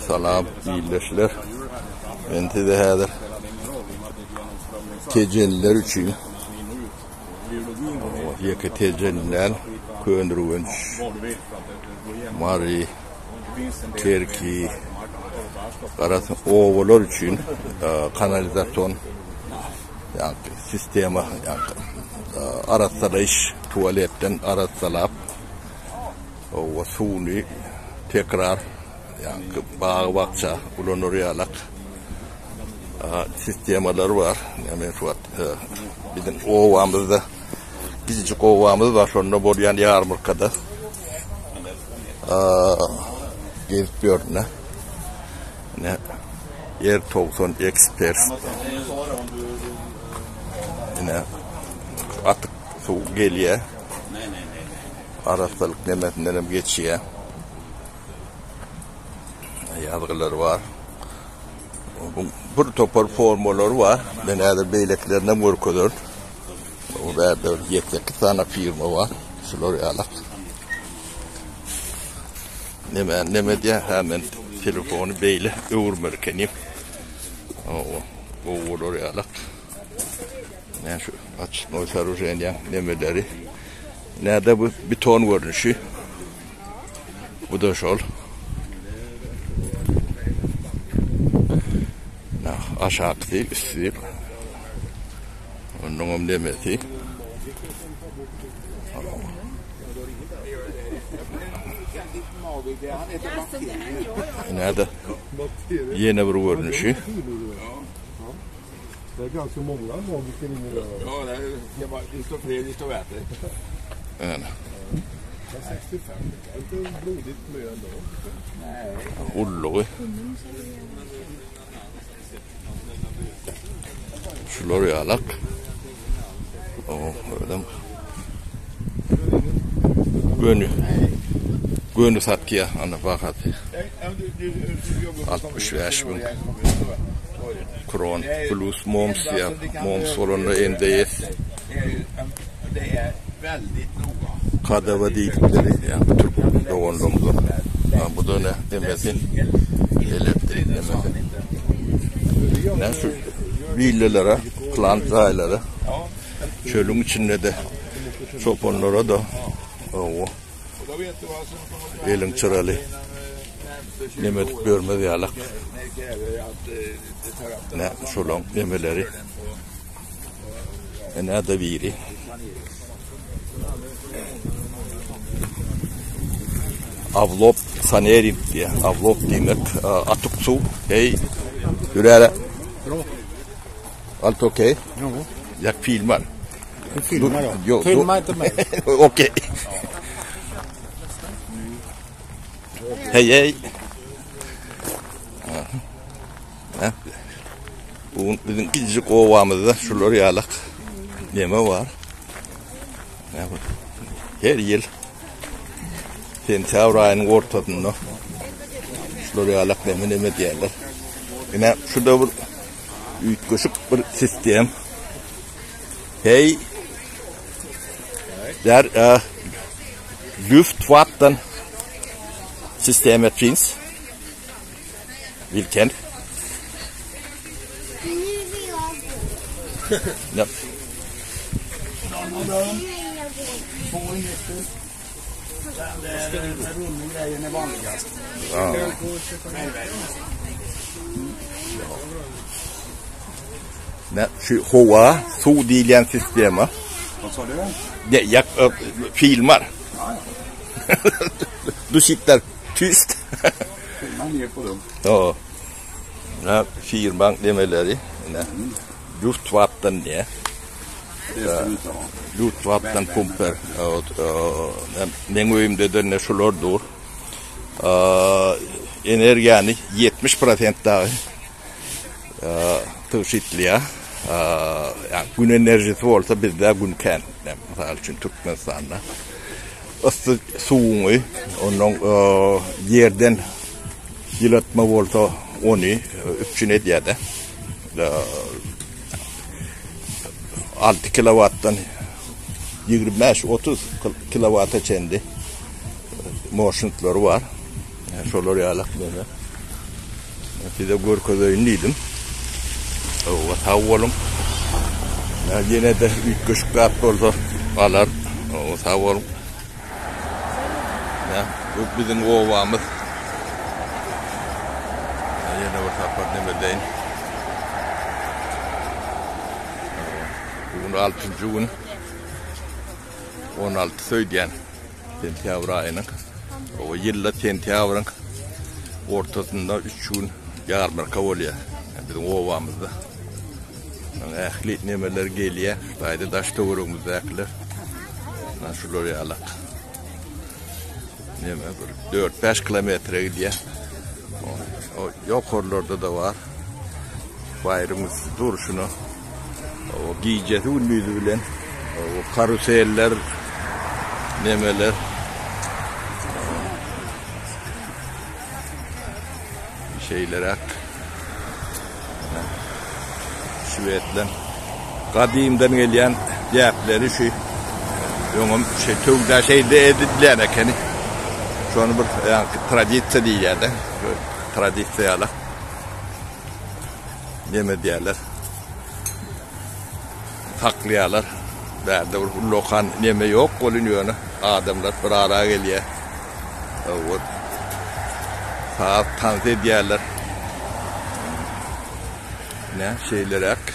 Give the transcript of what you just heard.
Salam iyileşler. Ben de hazır. Teceliler için. Yeke teceliler köndürünç. Mari Terki Karasın ovalar için kanalizasyon yani sistemi yani araçsalayış tuvaletten araçsalap o suni tekrar yani bağ bakça ulanırıyalak sistemalar var. Yani şu an bizim ovamızda küçük ovamız var. Sonra boruyan Yarmurka'da gezip gördüm ne yer tokson ekspert ne atık su geliyor araçsalık nemetinden geçiyor yazgılar var bir topar formalar var ben de beyleklerine vurkudur o da yetkili sana firma var şuları alak Neme diye hemen telefonu beyle öğürmerkenim. O oraya alak. Ne şu aç noysarujen ya nemeleri. Nerede bu beton görünüşü. Bu da şol. Aşağı değil üstü. Onun nemeti. Nerede? Yeni bir görünüşü. Det är ganska många magiker inne där. Ja, det står fler, det står väter. Ja. 65. Det är inte blodigt med ändå. Nej. Olloj. Slår jag alak. Öyle. Gönül satkiye ana fakat 65 bin kron plus moms ya moms oranı endeyiz. Det är väldigt noga. Kadava değilleri ya Türk doğumlu. Bu da ne demesin elektrik demesin. Ne şu villalara, plantaylara çölün içinde de çobanlara da o elin çıralı nemedik görmedi alak ne şulan nemeleri ne da biri avlop sanering diye avlop demek atık su hey yürüyerek allt okej? Jo. Jag filmar. Du filmar då? Jo, Filma inte mig. Okej. Hej hej. Bizim küçük ovamızda şuları yalak yeme var. Her yıl sentabr ayının ortasında şuları yalak neme diyorlar. Yine şurada bir küçük bir sistem. Hey, der Luftvattensystemet finns. Vilken? Ja. Rullgrejen är vanligast. Ja. Ne, şu hova su diyen sistemi. Vad sa du? Jag filmar. Du sitter tyst. Filma ner på dem. Ja. Ne, firman demeleri. Ne. Luftvatten diye. Det ska vi ta. Luftvattenpumper. Benim evimde ne şular dur. Enerjini 70% daha tırşitliye. Yani gün enerjisi olsa bizde gün kan. Mesela için Türkmenistan'da. Asıl soğuğu, onun yerden yılatma olsa onu üçüne diye de 6 kilowatttan 25-30 kilowata çendi moşuntları var. Şolar yalak deme. Bir de Gorköy'deydim. O tavolum. Yine de 3 kuşak oldu alar. O tavolum. Ya bu bizim ovamız. Yine o tapar demedeyin. Bugün 6. gün. 16 söyleyen. Sentyabr ayının. O yılla sentyabrın ortasında 3 gün yarmarka oluyor. Yani bizim ovamızda. Ehli nemeler geliyor. Dayda daşta vurumuzda ehliler. Nasıl oraya alak. Neme böyle 4-5 kilometre gidiyor. O yukarılarda da var. Bayrımız duruşunu. O giyeceğiz ünlüydü bilen. O karuseller, nemeler. Şeyler hak. Şivetlen. Kadimden gelen yapları şu. Yonum tövde şeyde edilen ekeni. Şu an bir yani tradisiyon değil yani. Tradisyonel. Neme diyorlar. Taklayalar. Berde bir lokan neme yok oluyor. Adamlar bir araya geliyor. Evet. Saat tanzı diyorlar. Ne şeyler hak.